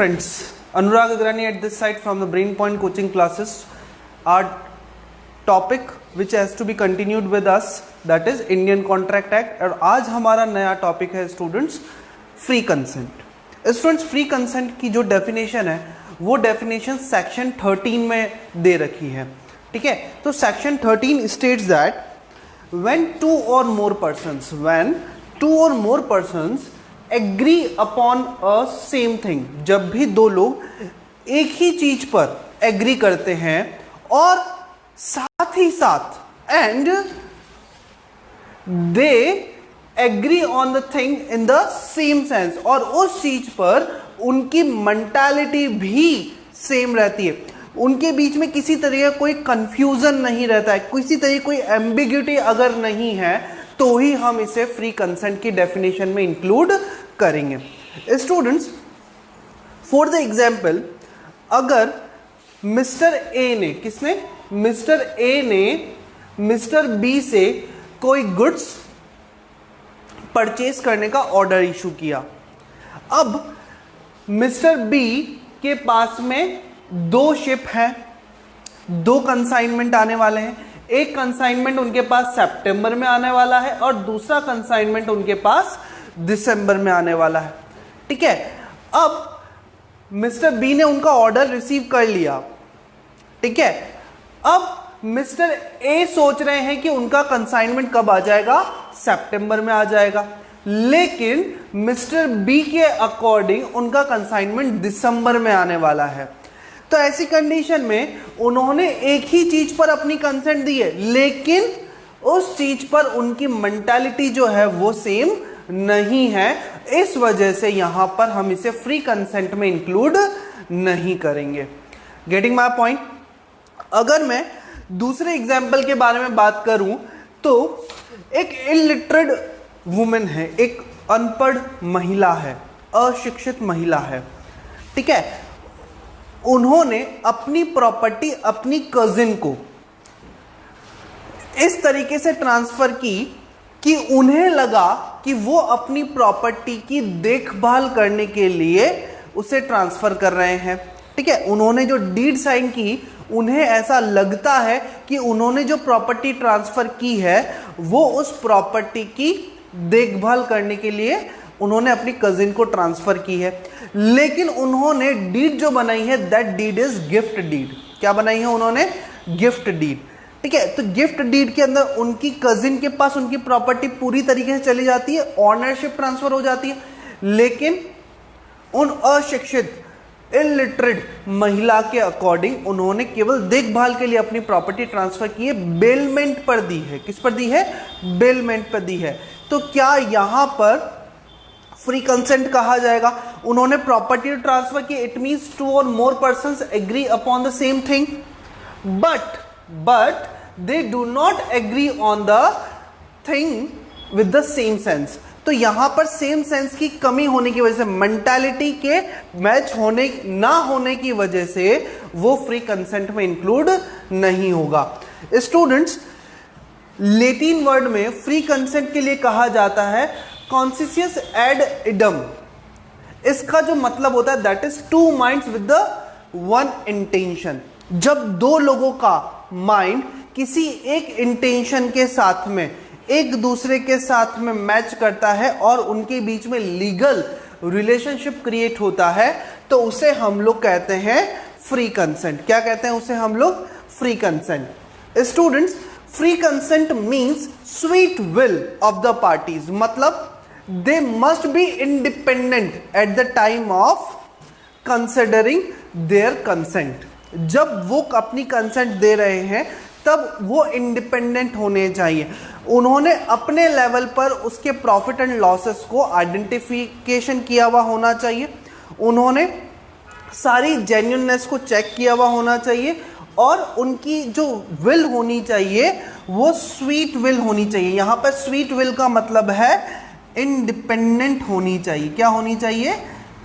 friends, Anurag Agrani at this side from the Brain Point Coaching Classes. Our topic which has to be continued with us, that is Indian Contract Act. और आज हमारा नया topic है students free consent. Students free consent की जो definition है वो definition section 13 में दे रखी है, ठीक है। तो section 13 states that when two or more persons agree upon a same thing, जब भी दो लोग एक ही चीज पर एग्री करते हैं और साथ ही साथ and they agree on the thing in the same sense, और उस चीज पर उनकी मेंटालिटी भी सेम रहती है, उनके बीच में किसी तरह का कोई कंफ्यूजन नहीं रहता है, किसी तरह कोई एम्बिग्यूटी अगर नहीं है तो ही हम इसे फ्री कंसेंट की डेफिनेशन में इंक्लूड करेंगे। स्टूडेंट्स फॉर द एग्जांपल, अगर मिस्टर ए ने, किसने, मिस्टर ए ने मिस्टर बी से कोई गुड्स परचेज करने का ऑर्डर इशू किया। अब मिस्टर बी के पास में दो शिप हैं, दो कंसाइनमेंट आने वाले हैं। एक कंसाइनमेंट उनके पास सितंबर में आने वाला है और दूसरा कंसाइनमेंट उनके पास दिसंबर में आने वाला है, ठीक है। अब मिस्टर बी ने उनका ऑर्डर रिसीव कर लिया, ठीक है। अब मिस्टर ए सोच रहे हैं कि उनका कंसाइनमेंट कब आ जाएगा, सितंबर में आ जाएगा, लेकिन मिस्टर बी के अकॉर्डिंग उनका कंसाइनमेंट दिसंबर में आने वाला है। तो ऐसी कंडीशन में उन्होंने एक ही चीज पर अपनी कंसेंट दी है, लेकिन उस चीज पर उनकी मेंटालिटी जो है वो सेम नहीं है। इस वजह से यहां पर हम इसे फ्री कंसेंट में इंक्लूड नहीं करेंगे। Getting my point. अगर मैं दूसरे एग्जाम्पल के बारे में बात करूं तो एक इलिटरेट वुमेन है, एक अनपढ़ महिला है, अशिक्षित महिला है, ठीक है। उन्होंने अपनी प्रॉपर्टी अपनी कजिन को इस तरीके से ट्रांसफर की कि उन्हें लगा कि वो अपनी प्रॉपर्टी की देखभाल करने के लिए उसे ट्रांसफर कर रहे हैं, ठीक है। उन्होंने जो डीड साइन की, उन्हें ऐसा लगता है कि उन्होंने जो प्रॉपर्टी ट्रांसफर की है वो उस प्रॉपर्टी की देखभाल करने के लिए उन्होंने अपनी कजिन को ट्रांसफर की है, लेकिन उन्होंने डीड जो बनाई है that deed is gift deed. क्या बनाई है उन्होंने, गिफ्ट डीड, ठीक है। तो गिफ्ट डीड के अंदर उनकी कजिन के पास उनकी प्रॉपर्टी पूरी तरीके से चली जाती है, ऑनरशिप ट्रांसफर हो जाती है, लेकिन उन अशिक्षित इलिटरेट महिला के अकॉर्डिंग उन्होंने केवल देखभाल के लिए अपनी प्रॉपर्टी ट्रांसफर की है, बेलमेंट पर दी है। किस पर दी है, बेलमेंट पर दी है। तो क्या यहां पर फ्री कंसेंट कहा जाएगा? उन्होंने प्रॉपर्टी ट्रांसफर की, इट मींस टू और more persons agree upon the same thing, but they do not agree on the thing with the same sense. तो यहां पर सेम सेंस की कमी होने की वजह से, मेंटालिटी के मैच होने ना होने की वजह से वो फ्री कंसेंट में इंक्लूड नहीं होगा। स्टूडेंट्स लैटिन वर्ड में फ्री कंसेंट के लिए कहा जाता है कॉन्सियस एड इडम। इसका जो मतलब होता है that is two minds with the one intention. जब दो लोगों का माइंड किसी एक इंटेंशन के साथ में एक दूसरे के साथ में मैच करता है और उनके बीच में लीगल रिलेशनशिप क्रिएट होता है, तो उसे हम लोग कहते हैं फ्री कंसेंट। क्या कहते हैं उसे हम लोग, free consent. Students free consent means sweet will of the parties, मतलब they must be independent at the time of considering their consent। जब वो अपनी कंसेंट दे रहे हैं तब वो इंडिपेंडेंट होने चाहिए। उन्होंने अपने लेवल पर उसके प्रॉफिट एंड लॉसेस को आइडेंटिफिकेशन किया हुआ होना चाहिए, उन्होंने सारी जेन्युइननेस को चेक किया हुआ होना चाहिए, और उनकी जो विल होनी चाहिए वो स्वीट विल होनी चाहिए। यहां पर स्वीट विल का मतलब है इंडिपेंडेंट होनी चाहिए। क्या होनी चाहिए,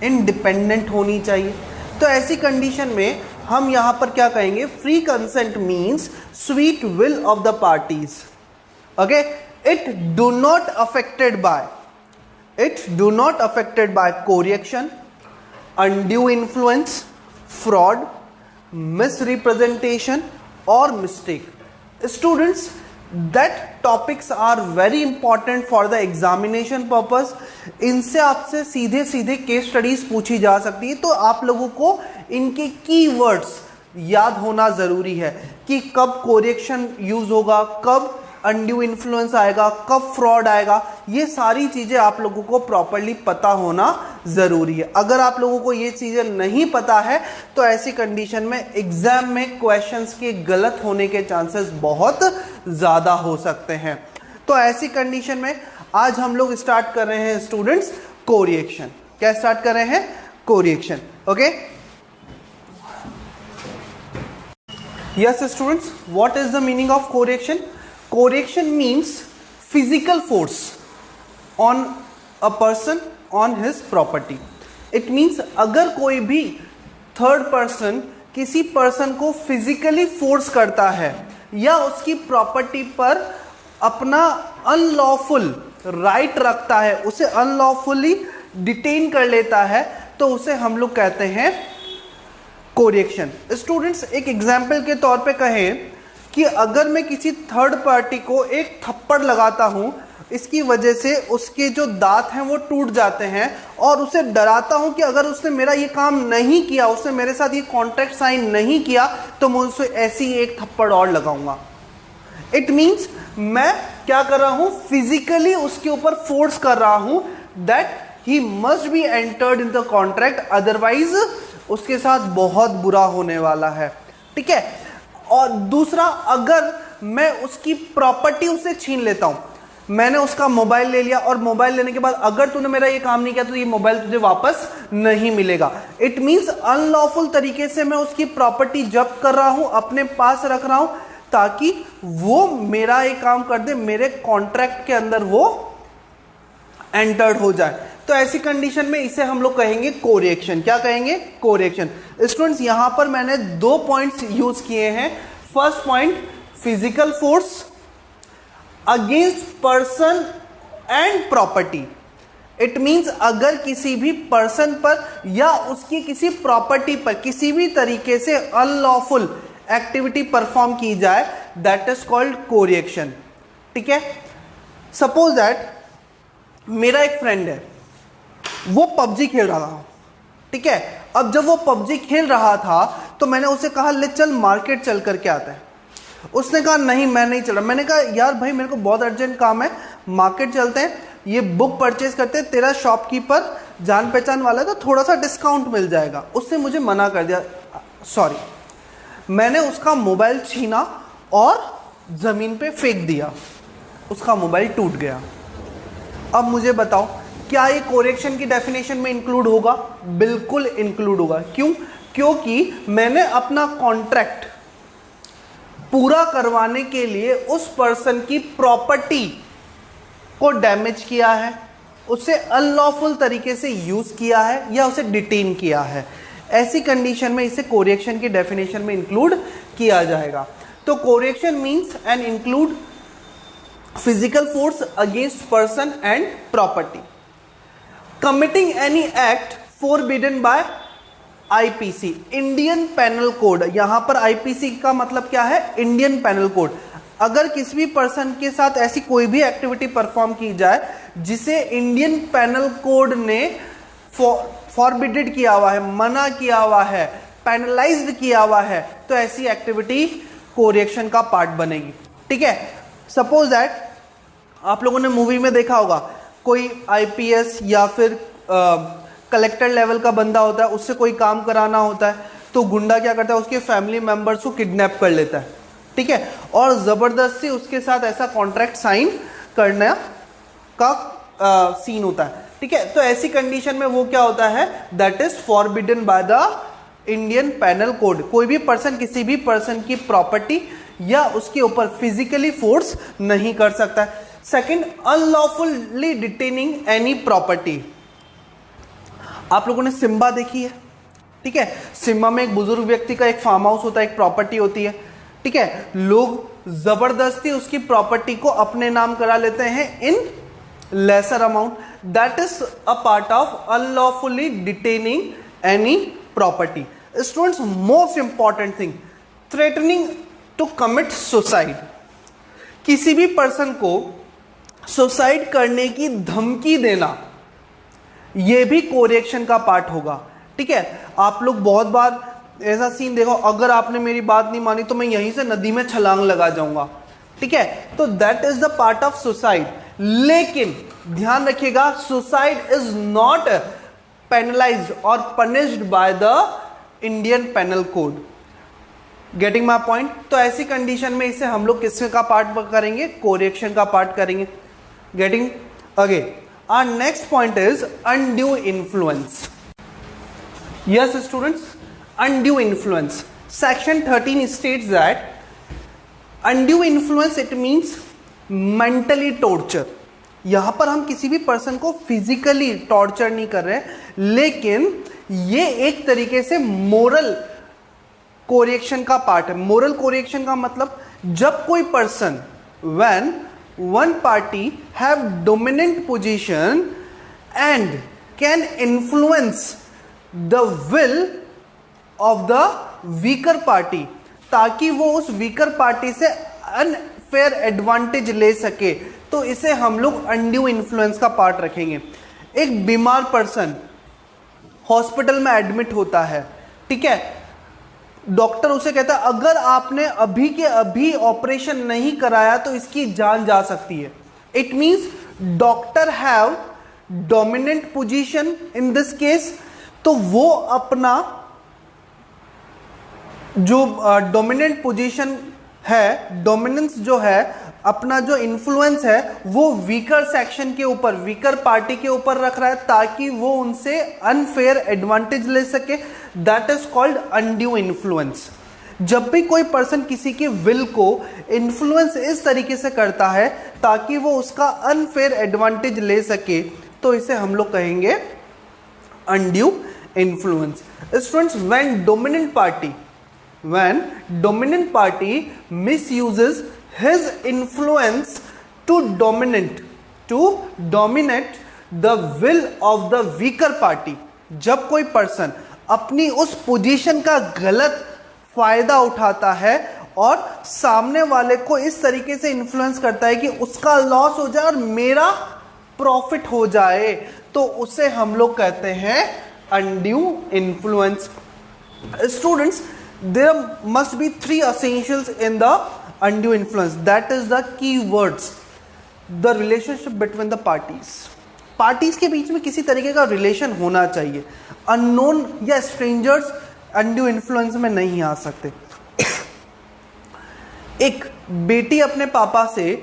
इंडिपेंडेंट होनी चाहिए। तो ऐसी कंडीशन में हम यहां पर क्या कहेंगे, free consent means sweet will of the parties, okay. It do not affected by coercion, undue influence, fraud, misrepresentation और mistake. Students, that topics are very important for the examination purpose। इनसे आपसे सीधे सीधे केस स्टडीज पूछी जा सकती है, तो आप लोगों को इनके कीवर्ड्स याद होना जरूरी है कि कब कोरिएक्शन यूज होगा, कब अनड्यू इन्फ्लुएंस आएगा, कब फ्रॉड आएगा। ये सारी चीजें आप लोगों को प्रॉपरली पता होना जरूरी है। अगर आप लोगों को ये चीजें नहीं पता है तो ऐसी कंडीशन में एग्जाम में क्वेश्चंस के गलत होने के चांसेस बहुत ज्यादा हो सकते हैं। तो ऐसी कंडीशन में आज हम लोग स्टार्ट कर रहे हैं स्टूडेंट्स कोरिएक्शन। क्या स्टार्ट कर रहे हैं? Coercion. Okay, yes students, what is the meaning of coercion? Correction means physical force on a person on his property। It means अगर कोई भी थर्ड पर्सन किसी पर्सन को फिजिकली फोर्स करता है या उसकी प्रॉपर्टी पर अपना अनलॉफुल राइट रखता है, उसे अनलॉफुली डिटेन कर लेता है, तो उसे हम लोग कहते हैं कोरिएक्शन। स्टूडेंट्स, एक एग्जाम्पल के तौर पे कहें कि अगर मैं किसी थर्ड पार्टी को एक थप्पड़ लगाता हूं, इसकी वजह से उसके जो दांत हैं वो टूट जाते हैं, और उसे डराता हूं कि अगर उसने मेरा ये काम नहीं किया, उसने मेरे साथ ये कॉन्ट्रैक्ट साइन नहीं किया, तो मैं उसे ऐसी एक थप्पड़ और लगाऊंगा। इट मीन्स मैं क्या कर रहा हूं? फिजिकली उसके ऊपर फोर्स कर रहा हूं that he must be entered in the contract, otherwise उसके साथ बहुत बुरा होने वाला है। ठीक है। और दूसरा, अगर मैं उसकी प्रॉपर्टी उसे छीन लेता हूं, मैंने उसका मोबाइल ले लिया और मोबाइल लेने के बाद अगर तूने मेरा ये काम नहीं किया तो ये मोबाइल तुझे वापस नहीं मिलेगा। इट मींस अनलॉफुल तरीके से मैं उसकी प्रॉपर्टी जब्त कर रहा हूं, अपने पास रख रहा हूं, ताकि वो मेरा एक काम कर दे, मेरे कॉन्ट्रैक्ट के अंदर वो एंटर्ड हो जाए। तो ऐसी कंडीशन में इसे हम लोग कहेंगे कोरिएक्शन। क्या कहेंगे? कोरिएक्शन। स्टूडेंट्स, यहां पर मैंने 2 पॉइंट्स यूज किए हैं। First point, physical force against person and property. It means अगर किसी भी पर्सन पर या उसकी किसी प्रॉपर्टी पर किसी भी तरीके से अनलॉफुल एक्टिविटी परफॉर्म की जाए, दैट इज कॉल्ड कोरिएक्शन। ठीक है। सपोज दैट मेरा एक फ्रेंड है, वो पबजी खेल रहा था। ठीक है। अब जब वो पबजी खेल रहा था तो मैंने उसे कहा ले चल मार्केट चल करके आता है। उसने कहा नहीं, मैं नहीं चल रहा। मैंने कहा यार भाई, मेरे को बहुत अर्जेंट काम है, मार्केट चलते हैं, ये बुक परचेज करते हैं, तेरा शॉपकीपर जान पहचान वाला है तो थोड़ा सा डिस्काउंट मिल जाएगा। उसने मुझे मना कर दिया, सॉरी। मैंने उसका मोबाइल छीना और जमीन पे फेंक दिया, उसका मोबाइल टूट गया। अब मुझे बताओ, क्या ये कोरिएक्शन की डेफिनेशन में इंक्लूड होगा? बिल्कुल इंक्लूड होगा। क्यों? क्योंकि मैंने अपना कॉन्ट्रैक्ट पूरा करवाने के लिए उस पर्सन की प्रॉपर्टी को डैमेज किया है, उसे अनलॉफुल तरीके से यूज किया है या उसे डिटेन किया है। ऐसी कंडीशन में इसे कोरिएक्शन की डेफिनेशन में इंक्लूड किया जाएगा। तो coercion means and include physical force against person and property. Committing any act forbidden by IPC, Indian panel Code. यहां पर आईपीसी का मतलब क्या है? Indian panel Code. अगर किसी भी पर्सन के साथ ऐसी कोई भी एक्टिविटी परफॉर्म की जाए जिसे इंडियन पेनल कोड ने फॉरबिडेड किया हुआ है, मना किया हुआ है, पेनलाइज्ड किया हुआ है, तो ऐसी एक्टिविटी कोरिएक्शन का पार्ट बनेगी। ठीक है। सपोज दैट आप लोगों ने मूवी में देखा होगा, कोई आईपीएस या फिर कलेक्टर लेवल का बंदा होता है, उससे कोई काम कराना होता है, तो गुंडा क्या करता है, उसके फैमिली मेंबर्स को किडनैप कर लेता है। ठीक है। और जबरदस्ती उसके साथ ऐसा कॉन्ट्रैक्ट साइन करने का सीन होता है। ठीक है। तो ऐसी कंडीशन में वो क्या होता है? That is forbidden by the Indian panel code. कोई भी पर्सन किसी भी पर्सन की प्रॉपर्टी या उसके ऊपर फिजिकली फोर्स नहीं कर सकता है। Second, unlawfully detaining any property. आप लोगों ने सिम्बा देखी है? ठीक है। सिम्बा में एक बुजुर्ग व्यक्ति का एक फार्म हाउस होता है, एक प्रॉपर्टी होती है। ठीक है। लोग जबरदस्ती उसकी प्रॉपर्टी को अपने नाम करा लेते हैं इन lesser amount. That is a part of unlawfully detaining any property. Students, most important thing, threatening to commit suicide. किसी भी पर्सन को सुसाइड करने की धमकी देना, ये भी कोरिएक्शन का पार्ट होगा. ठीक है, आप लोग बहुत बार ऐसा सीन देखो, अगर आपने मेरी बात नहीं मानी तो मैं यहीं से नदी में छलांग लगा जाऊंगा. ठीक है, तो that is the part of suicide. लेकिन ध्यान रखिएगा, सुसाइड इज नॉट पेनलाइज्ड और punished by the Indian panel code. Getting my point? तो ऐसी कंडीशन में इसे हम लोग किसके का पार्ट करेंगे? कोरिएक्शन का पार्ट करेंगे. Getting? Again our next point is undue influence. Yes students, undue influence. Section 13 states that undue influence, it means mentally torture. यहां पर हम किसी भी पर्सन को फिजिकली टॉर्चर नहीं कर रहे, लेकिन ये एक तरीके से मोरल कोरिएक्शन का पार्ट है. मोरल कोरिएक्शन का मतलब, जब कोई person, when one party have dominant position and can influence the will of the weaker party, ताकि वो उस weaker party से unfair advantage ले सके, तो इसे हम लोग undue influence का पार्ट रखेंगे. एक बीमार पर्सन हॉस्पिटल में एडमिट होता है. ठीक है, डॉक्टर उसे कहता है अगर आपने अभी के अभी ऑपरेशन नहीं कराया तो इसकी जान जा सकती है. It means doctor have dominant position in this case. तो वो अपना जो डोमिनेंट पोजीशन है, डोमिनेंस जो है, अपना जो इन्फ्लुएंस है, वो वीकर सेक्शन के ऊपर, वीकर पार्टी के ऊपर रख रहा है, ताकि वो उनसे अनफेयर एडवांटेज ले सके. That is called undue influence. जब भी कोई पर्सन किसी की विल को इन्फ्लुएंस इस तरीके से करता है ताकि वो उसका अनफेयर एडवांटेज ले सके, तो इसे हम लोग कहेंगे undue influence. Students, when dominant party misuses his influence to dominate the will of the weaker party. जब कोई पर्सन अपनी उस पोजीशन का गलत फायदा उठाता है और सामने वाले को इस तरीके से इन्फ्लुएंस करता है कि उसका लॉस हो जाए और मेरा प्रॉफिट हो जाए, तो उसे हम लोग कहते हैं undue influence. Students, there must be three essentials in the undue influence. That is the key words. The relationship between the parties. Parties के बीच में किसी तरीके का रिलेशन होना चाहिए. अननोन या स्ट्रेंजर्स अनड्यू इन्फ्लुएंस में नहीं आ सकते. एक बेटी अपने पापा से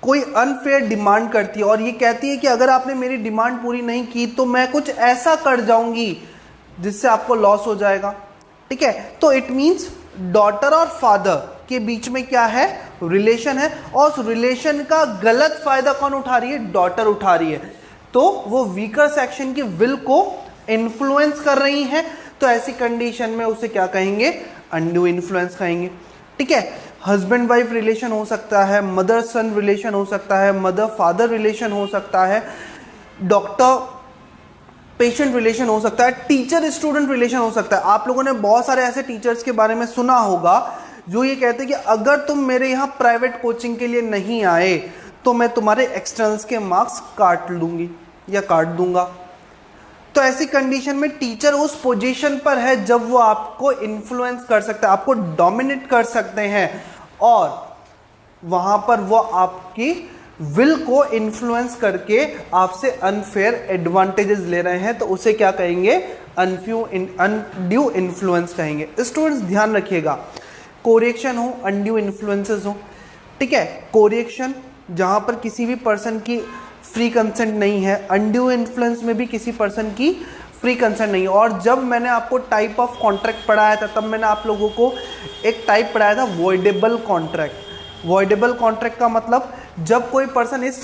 कोई अनफेयर डिमांड करती है और ये कहती है कि अगर आपने मेरी डिमांड पूरी नहीं की तो मैं कुछ ऐसा कर जाऊंगी जिससे आपको लॉस हो जाएगा. ठीक है, तो इट मींस डॉटर और फादर के बीच में क्या है? रिलेशन है, और उस रिलेशन का गलत फायदा कौन उठा रही है? डॉटर उठा रही है. तो वो वीकर सेक्शन की विल को इन्फ्लुएंस कर रही है, तो ऐसी कंडीशन में उसे क्या कहेंगे? अनड्यू इन्फ्लुएंस कहेंगे. ठीक है, हस्बैंड वाइफ रिलेशन हो सकता है, मदर सन रिलेशन हो सकता है, मदर फादर रिलेशन हो सकता है, डॉक्टर पेशेंट रिलेशन हो सकता है, टीचर स्टूडेंट रिलेशन हो सकता है. आप लोगों ने बहुत सारे ऐसे टीचर्स के बारे में सुना होगा जो ये कहते हैं कि अगर तुम मेरे यहाँ प्राइवेट कोचिंग के लिए नहीं आए तो मैं तुम्हारे एक्सटर्नल्स के मार्क्स काट लूंगी या काट दूंगा. तो ऐसी कंडीशन में टीचर उस पोजीशन पर है जब वो आपको इन्फ्लुएंस कर सकता है, आपको डोमिनेट कर सकते हैं, और वहां पर वो आपकी विल को इन्फ्लुएंस करके आपसे अनफेयर एडवांटेजेस ले रहे हैं, तो उसे क्या कहेंगे? अनड्यू इन्फ्लुएंस कहेंगे. स्टूडेंट्स, ध्यान रखिएगा, कोरिएक्शन हो, अनड्यू इन्फ्लुएंसेस हो. ठीक है, कोरिएक्शन जहां पर किसी भी पर्सन की फ्री कंसेंट नहीं है, अनड्यू इन्फ्लुएंस में भी किसी पर्सन की फ्री कंसेंट नहीं है. और जब मैंने आपको टाइप ऑफ कॉन्ट्रैक्ट पढ़ाया था तब मैंने आप लोगों को एक टाइप पढ़ाया था, वॉइडेबल कॉन्ट्रैक्ट. वॉइडेबल कॉन्ट्रैक्ट का मतलब जब कोई पर्सन इस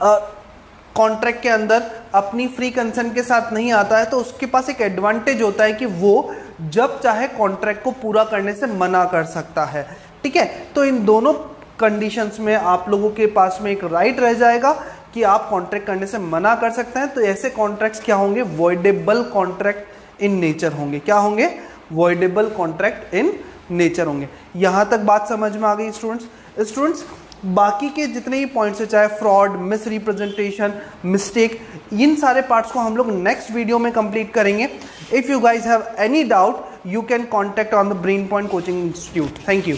कॉन्ट्रैक्ट के अंदर अपनी फ्री कंसेंट के साथ नहीं आता है तो उसके पास एक एडवांटेज होता है कि वो जब चाहे कॉन्ट्रैक्ट को पूरा करने से मना कर सकता है. ठीक है, तो इन दोनों कंडीशंस में आप लोगों के पास में एक राइट रह जाएगा कि आप कॉन्ट्रैक्ट करने से मना कर सकते हैं, तो ऐसे कॉन्ट्रैक्ट्स क्या होंगे, वॉइडेबल कॉन्ट्रैक्ट इन नेचर होंगे। क्या होंगे, वॉइडेबल कॉन्ट्रैक्ट इन नेचर होंगे। यहां तक बात समझ में आ गई स्टूडेंट्स? बाकी के जितने ही पॉइंट्स है, चाहे फ्रॉड, मिस रिप्रेजेंटेशन, मिस्टेक, इन सारे पार्ट्स को हम लोग नेक्स्ट वीडियो में कंप्लीट करेंगे। If you guys have any doubt, you can contact on the BrainPoint Coaching Institute. Thank you.